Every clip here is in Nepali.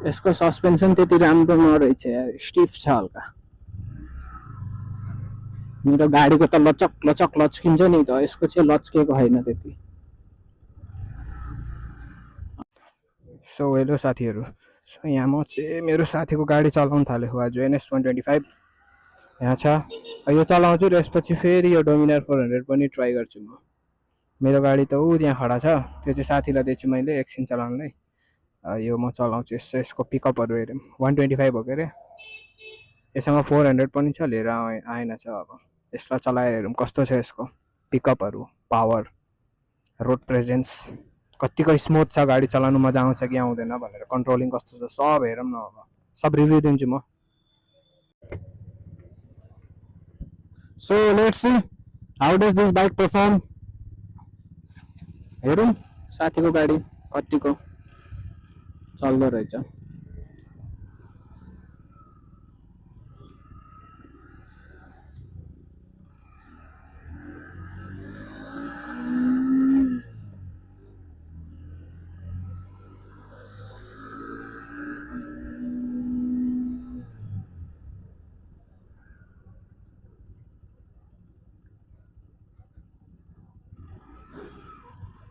यसको सस्पेन्सन त्यति राम्रो नरहेछ यार, स्टिफ छ हल्का। मेरो गाडीको त लचक लचक लचकिन्छ नि त, यसको चाहिँ लचकेको छैन त्यति। सो हेलो साथीहरू, सो यहाँ म चाहिँ मेरो साथीको गाडी चलाउन थालेको आज NS 125 यहाँ छ। यो चलाउँछु र यसपछि फेरि यो डोमिनार 400 पनि ट्राई गर्छु म। मेरो गाडी त ऊ त्यहाँ खडा छ, त्यो चाहिँ साथीलाई दिएछु मैले एकछिन चलाउनलाई। यो म चलाउँछु यसको पिकअपहरू हेरौँ। 125 हो के अरे, यससँग 400 पनि छ, लिएर आएन छ। अब यसलाई चलाएर हेरौँ कस्तो छ यसको पिकअपहरू, पावर, रोड प्रेजेन्स, कतिको स्मुथ छ, गाडी चलाउनु मजा आउँछ कि आउँदैन भनेर, कन्ट्रोलिङ कस्तो छ सब हेरौँ न। अब सब रिभ्यू दिन्छु म। So let's see how does this bike perform. हेरौँ साथीको गाडी कतिको चल्दो रहेछ।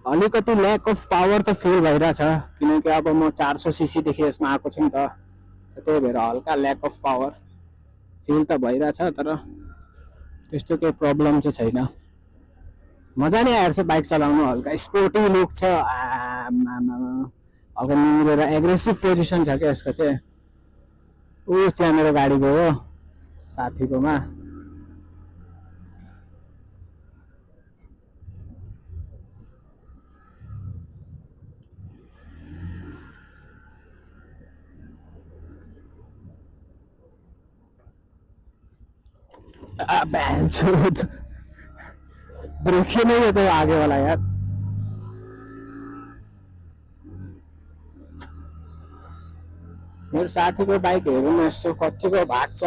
अलिकति ल्याक अफ पावर त फिल भइरहेछ, किनकि अब म 400 सीसीदेखि यसमा आएको छु नि त, त्यही भएर हल्का ल्याक अफ पावर फिल त भइरहेछ, तर त्यस्तो केही प्रब्लम चाहिँ छैन। मजा नै आएर चाहिँ बाइक चलाउनु, हल्का स्पोर्टी लुक छ, हल्का निहुरेर एग्रेसिभ पोजिसन छ क्या यसको चाहिँ। ऊ चाहिँ मेरो गाडीको हो साथीकोमा। ब्रेक ही नहीं है तो आगे वाला यार। मेरो साथीको बाइक हेरौँ न यसो कतिको भाग्छ।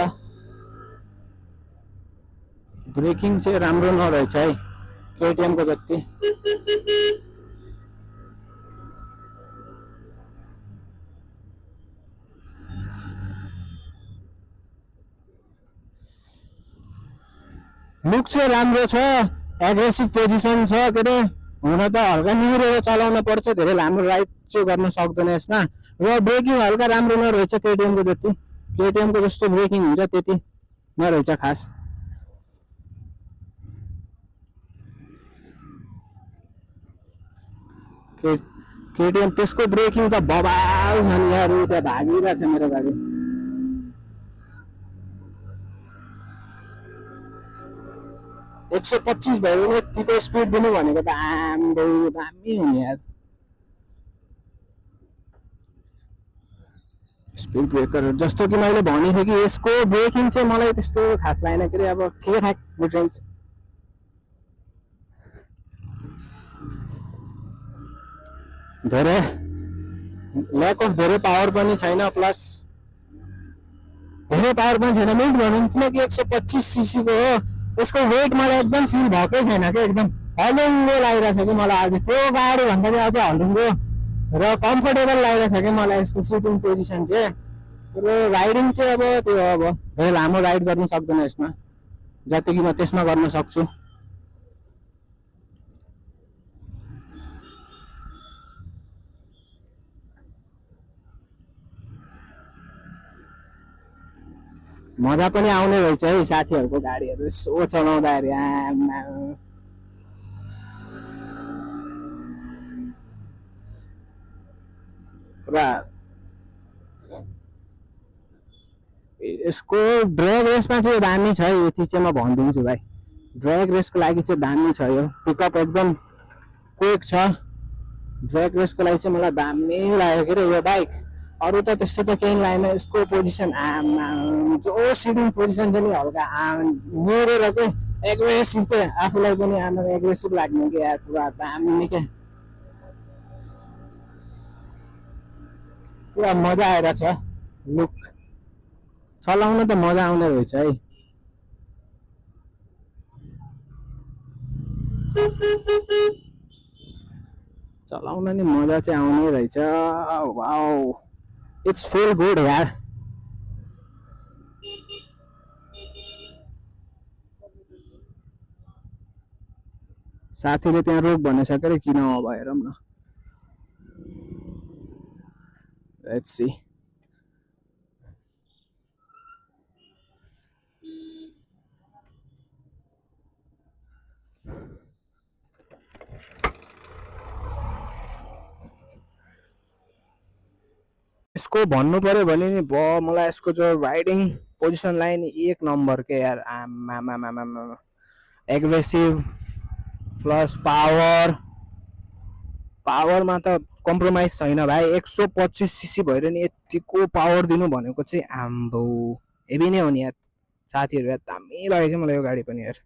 ब्रेकिङ चाहिँ राम्रो नरहेछ है KTM को जति। लुक चाहिँ राम्रो छ, एग्रेसिभ पोजिसन छ के अरे। हुन त हल्का निहुरेर चलाउन पर्छ, धेरै लामो राइड चाहिँ गर्न सक्दैन यसमा। र ब्रेकिङ हल्का राम्रो नरहेछ KTM को जति। KTM को जस्तो ब्रेकिङ हुन्छ त्यति नरहेछ खास। KTM त्यसको ब्रेकिङ त बबाल छ नि यार, त्यहाँ भागिरहेछ मेरो गाडी। एक 125 भयो भने यतिको स्पिड दिनु भनेको त आम्बो दामी हो नि यार। स्पिड ब्रेकर जस्तो कि मैले भनेको थिएँ कि यसको ब्रेकिङ चाहिँ मलाई त्यस्तो खास लागेन के अरे। अब ठिकठाक गुड रेन्ज, धेरै ल्याक अफ धेरै पावर पनि छैन, प्लस धेरै पावर पनि छैन मिड भनौँ, किनकि 125 सीसी को हो। यसको वेट मलाई एकदम फिल भएकै छैन क्या, एकदम हलुङ्गो लागिरहेछ कि मलाई आज। त्यो गाडी भन्दा पनि अझै हलुङ्गो र कम्फर्टेबल लागिरहेछ कि मलाई यसको सिटिङ पोजिसन चाहिँ। तर राइडिङ चाहिँ अब त्यो अब धेरै लामो राइड गर्न सक्दैन यसमा, जति कि म त्यसमा गर्न सक्छु। मजा पनि आउने रहेछ है साथीहरूको गाडीहरू यसो चलाउँदाखेरि। पुरा यसको ड्रैग रेसमा चाहिँ दामी छ, यति चाहिँ म भनिदिन्छु भाइ। ड्रैग रेसको लागि चाहिँ दामी छ यो, पिकअप एकदम क्विक छ। ड्रैग रेसको लागि चाहिँ मलाई दामी लाग्यो के अरे यो बाइक। अरू त त्यस्तो त केही लागेन। यसको पोजिसन जो सिटिङ पोजिसन छ नि हल्का मोडेर के एग्रेसिभ के, आफूलाई पनि एग्रेसिभ लाग्ने कि यार, पुरा दामी के, पुरा मजा आइरहेछ लुक। चलाउन त मजा आउने रहेछ है। चलाउन नि मजा चाहिँ आउने रहेछ। वाउ इट्स फुल गुड यार। साथीले त्यहाँ रोक भनिसक्यो अरे किन अब हेरौँ न। Let's see. इसको भन्नु पर्यो भने नि मलाई यसको जो राइडिङ पोजिसन लाइन एक नम्बर के यार। आमामामामा एग्रेसिभ प्लस पावर, पावरमा त कम्प्रोमाइज छैन भाइ। 125 सीसी भएर नि यतिको पावर दिनु भनेको चाहिँ आम्बो हेभी नै हो नि यार। साथीहरू यार दामी लाग्यो क्या मलाई यो गाडी पनि यार।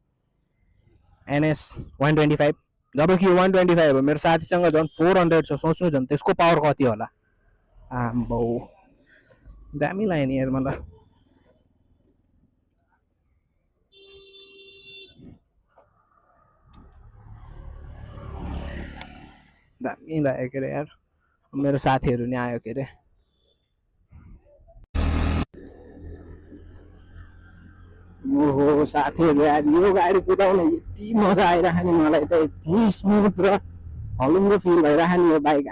NS 125, जबकि 125 हो, मेरो साथीसँग झन् 400 छ। सोच्नु झन् त्यसको पावर कति होला। आम्बो दामी लाग्यो नि यार मलाई। दामी लाग्यो के अरे यार। मेरो साथीहरू नि आयो के अरे। ओहो साथीहरू यार यो गाडी कुदाउन यति मजा आइरहेको नि मलाई त। यति स्मुथ र हलुङ्गो फिल भइरहेको नि यो बाइक।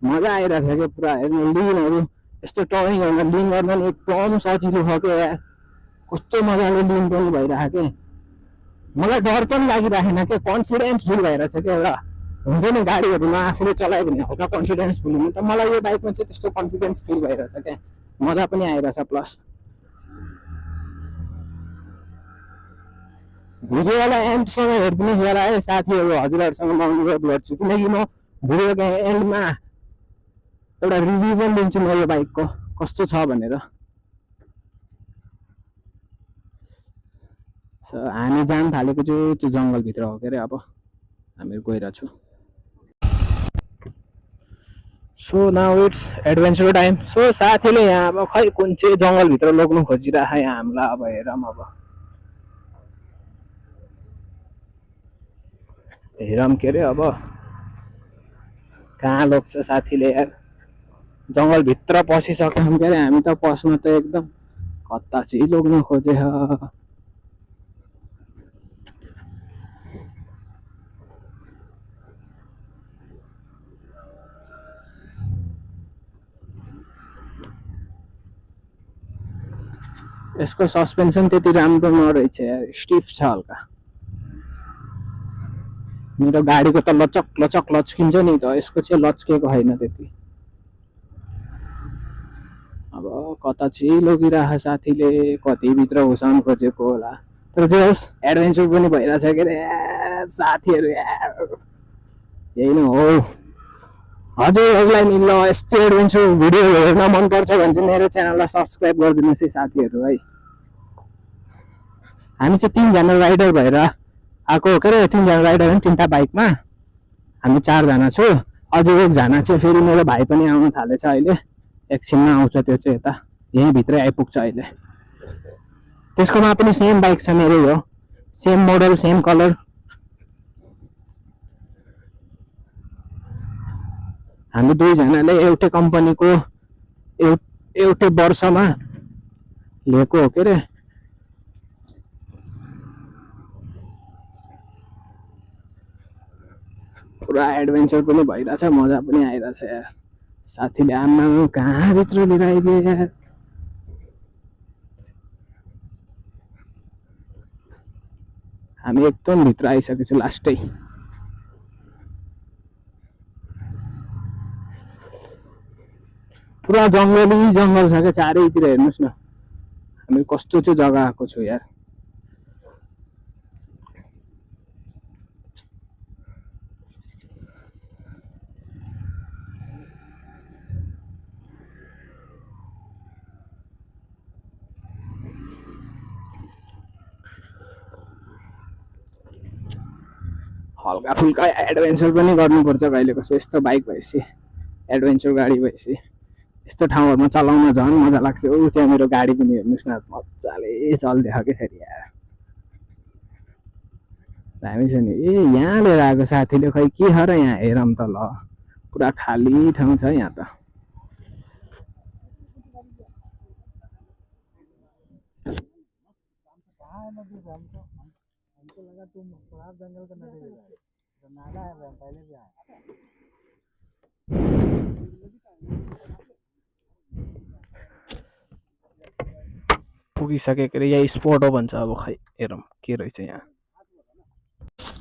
मजा आइरहेछ क्या पुरा। हेर्नु लिनहरू यस्तो टर्निङहरूमा लिन गर्न नि एकदम सजिलो छ क्या यार। कस्तो मजाले लिन पनि भइरहेको के। मलाई डर पनि लागिरहेन क्या, कन्फिडेन्स फिल भइरहेछ क्या। एउटा हुन्छ नि गाडीहरूमा आफूले चलायो भने हल्का कन्फिडेन्स फिल हुनु, त मलाई यो बाइकमा चाहिँ त्यस्तो कन्फिडेन्स फिल भइरहेछ क्या। मजा पनि आइरहेछ। प्लस भिडियोलाई एन्डसम्म हेरिदिनुहोस् होला है साथीहरू। हजुरहरूसँग म अनुरोध गर्छु, किनकि म भिडियोको एन्डमा एउटा रिभ्यू पनि दिन्छु म यो बाइकको कस्तो छ भनेर। हामी जान थालेको चाहिँ त्यो जङ्गलभित्र हो के अरे। अब हामीहरू गइरहेको छु। So now it's adventure time. So साथीले यहाँ अब खै कुन चाहिँ जङ्गलभित्र लग्नु खोजिरहेको यहाँ हामीलाई। अब हेरौँ के अरे अब कहाँ लग्छ साथीले यार। जङ्गलभित्र पसिसक्यौँ के अरे हामी त। पस्न त एकदम कता चाहिँ लग्नु खोजे। यसको सस्पेन्सन त्यति राम्रो नरहेछ यार, स्टिफ छ हल्का। मेरो गाडीको त लचक लचक लचकिन्छ नि त, यसको चाहिँ लचकेको छैन त्यति। अब कता चाहिँ लगिरह साथीले, कतिभित्र घुसाउनु खोजेको होला। तर जे होस् एडभेन्चर पनि भइरहेछ के अरे साथीहरू यार। यही नै हो हजुरहरूलाई नि। ल यस्तो एडभेन्चर भिडियो हेर्न मनपर्छ भने चाहिँ मेरो च्यानललाई सब्सक्राइब गरिदिनुहोस् है साथीहरू है। हामी चाहिँ 3 जना राइडर भएर आएको हो के अरे। 3 जना राइडर होइन, 3टा बाइकमा हामी 4 जना छु। अझै 1 जना चाहिँ फेरि मेरो भाइ पनि आउन थालेछ अहिले। एकछिनमा आउँछ त्यो चाहिँ यता, यहीँ भित्रै आइपुग्छ अहिले। त्यसकोमा पनि सेम बाइक छ मेरै हो, सेम मोडल सेम कलर। हामी 2 जनाले एउटै कम्पनीको एउटै वर्षमा लिएको हो के अरे। पुरा एडभेन्चर पनि भइरहेछ, मजा पनि आइरहेछ यार। साथीले आमा कहाँ भित्र लिएर आइदियो यार। हामी एकदम भित्र आइसकेछु लास्टै। पुरा जङ्गली जङ्गल छ क्या चारैतिर। हेर्नुहोस् न हामी कस्तो चाहिँ जग्गा आएको छु यार। हल्का फुल्का एडभेन्चर पनि गर्नुपर्छ कहिले कसो। यस्तो बाइक भएपछि, एडभेन्चर गाडी भएपछि यस्तो ठाउँहरूमा चलाउन झन् मजा लाग्छ। ऊ त्यहाँ मेरो गाडी पनि हेर्नुहोस् न मजाले चल्दैछ क्या फेरि यार। दामी छ नि। ए यहाँ लिएर आएको साथीले, खै के छ र यहाँ हेरौँ त। ल पुरा खाली ठाउँ छ यहाँ त। हमको लगा तुम खराब जंगल का नदी में जाए तो नाला है पहले भी आया पुगिसकेको रे यहाँ स्पोट हो भन्छ अब खै हेरौँ के रहेछ यहाँ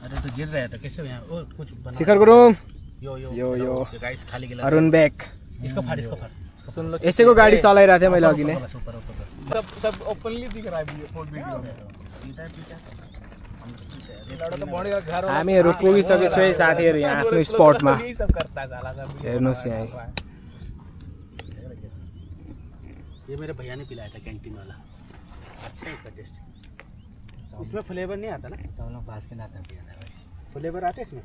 अरे तो गिर रहा है तो कैसे यहाँ ओ कुछ बना शिखर गुरुङ यो गाइस खाली गिलास अरुण ब्याक इसको फाड़ सुन लो यसैको गाडी चलाइरहेको थिएँ मैले अघि नै सब ओपनली दिख रहा है फोन वीडियो में हामीहरू पुगिसकेको छु है साथीहरू यहाँ आफ्नो स्पटमा हेर्नुहोस् यहाँ ये मेरे भैया ने पिलाया था कैंटीन वाला अच्छा है इसका टेस्ट इसमें फ्लेवर नहीं आता ना तो हम लोग बास के नाता पिया था भाई फ्लेवर आते इसमें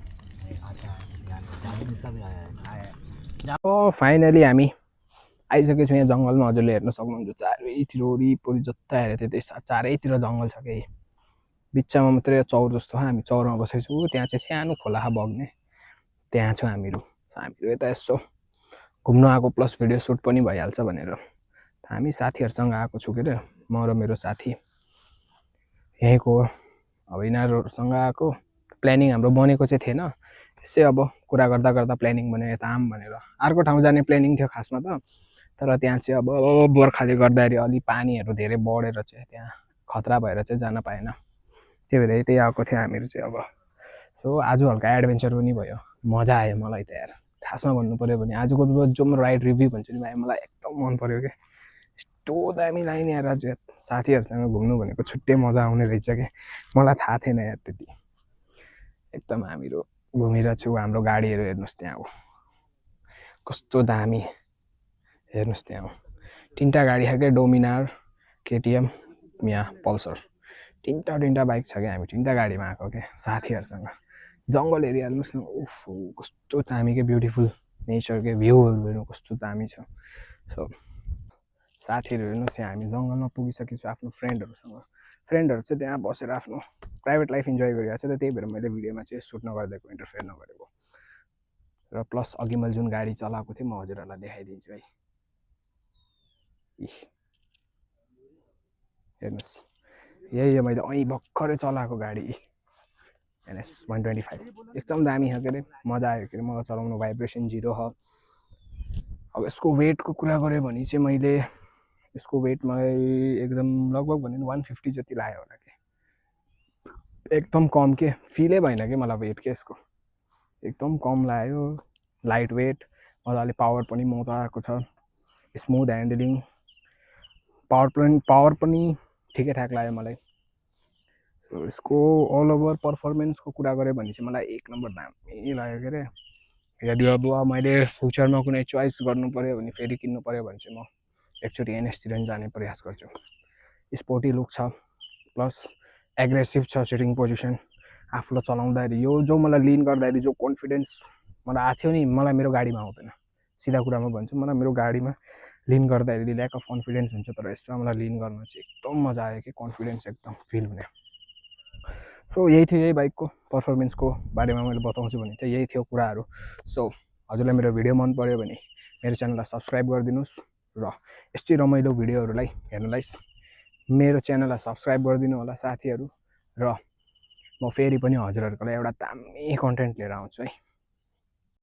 आता है इसका भी आया ओ फाइनली हामी आइसकेको छौँ यहाँ जङ्गलमा हजुरले हेर्न सक्नुहुन्छ चारैतिर वरिपरि जता हेरेको थियो चारैतिर जङ्गल छ कि बिचमा मात्रै चौर जस्तो हामी चौरमा बसेको छु त्यहाँ चाहिँ सानो खोला बग्ने त्यहाँ छौँ हामीहरू यता यसो घुम्नु आएको प्लस भिडियो सुट पनि भइहाल्छ भनेर हामी साथीहरूसँग आएको छु के अरे म र मेरो साथी यहीँको अब यिनीहरूसँग आएको प्लानिङ हाम्रो बनेको चाहिँ थिएन यसै अब कुरा गर्दा गर्दा प्लानिङ बन्यो यता आम भनेर अर्को ठाउँ जाने प्लानिङ थियो खासमा त तर त्यहाँ चाहिँ अब बर्खाले गर्दाखेरि अलि पानीहरू धेरै बढेर चाहिँ त्यहाँ खतरा भएर चाहिँ जान पाएन त्यही भएर यतै आएको थियो हामीहरू चाहिँ अब सो आज हल्का एडभेन्चर पनि भयो मजा आयो मलाई त यार खासमा भन्नु पऱ्यो भने आजको जो म राइड रिभ्यू भन्छु नि भाइ मलाई एकदम मन पऱ्यो क्या यस्तो दामी लाग्ने यार आज साथीहरूसँग घुम्नु भनेको छुट्टै मजा आउने रहेछ कि मलाई थाहा थिएन यार त्यति एकदम हामीहरू घुमिरहेको छु हाम्रो गाडीहरू हेर्नुहोस् त्यहाँ हो कस्तो दामी हेर्नुहोस् त्यहाँ हो तिनवटा गाडी छ क्या डोमिनार केटिएम यहाँ पल्सर तिनवटा बाइक छ क्या हामी तिनवटा गाडीमा आएको क्या साथीहरूसँग जङ्गल एरिया हेर्नुहोस् न उफ कस्तो दामी क्या ब्युटिफुल नेचर के भ्यूहरू हेर्नु कस्तो दामी छ सो साथीहरू हेर्नुहोस् यहाँ हामी जङ्गलमा पुगिसकेको छु आफ्नो फ्रेन्डहरू चाहिँ त्यहाँ बसेर आफ्नो प्राइभेट लाइफ इन्जोय गरिरहेको छ त त्यही भएर मैले भिडियोमा चाहिँ सुट नगरिदिएको इन्टरफेयर नगरेको र प्लस अघि मैले जुन गाडी चलाएको थिएँ म हजुरहरूलाई देखाइदिन्छु है हेर्नुहोस् यही हो मैले अहिले भर्खरै चलाएको गाडी NS 125 एकदम दामी छ के अरे मजा आयो के अरे मलाई चलाउनु भाइब्रेसन जिरो हो अब यसको वेटको कुरा गऱ्यो भने चाहिँ मैले यसको वेट मलाई एकदम लगभग भन्यो 150 जति लाग्यो होला कि एकदम कम के फिलै भएन कि मलाई वेट के यसको एकदम कम लाग्यो लाइट वेट मजाले पावर पनि मजाको छ स्मुथ ह्यान्डलिङ पावर पनि ठिकैठाक लाग्यो मलाई यसको अल ओभर पर्फर्मेन्सको कुरा गऱ्यो भने चाहिँ मलाई 1 नम्बर दामी लाग्यो के अरे यदि अब मैले फ्युचरमा कुनै चोइस गर्नु पर्यो भने फेरि किन्नु पर्यो भने चाहिँ म एकचोटि NS तिर जाने प्रयास गर्छु स्पोर्टी लुक छ प्लस एग्रेसिभ छ सिटिङ पोजिसन आफूलाई चलाउँदाखेरि यो जो मलाई लिन गर्दाखेरि जो कन्फिडेन्स मलाई आएको थियो नि मलाई मेरो गाडीमा आउँदैन सिधा कुरामा भन्छु मलाई मेरो गाडीमा लिन गर्दाखेरि ल्याक अफ कन्फिडेन्स हुन्छ तर यसमा मलाई लिन गर्न चाहिँ एकदम मजा आयो कि कन्फिडेन्स एकदम फिल हुने सो यही थियो यही बाइकको पर्फर्मेन्सको बारेमा मैले बताउँछु भने चाहिँ यही थियो कुराहरू सो हजुरलाई मेरो भिडियो मन पर्यो भने मेरो च्यानललाई सब्सक्राइब गरिदिनुहोस् र यस्तै रमाइलो भिडियोहरूलाई हेर्नलाई मेरो च्यानललाई सब्सक्राइब गरिदिनु होला साथीहरू र म फेरि पनि हजुरहरूको लागि एउटा दामी कन्टेन्ट लिएर आउँछु है।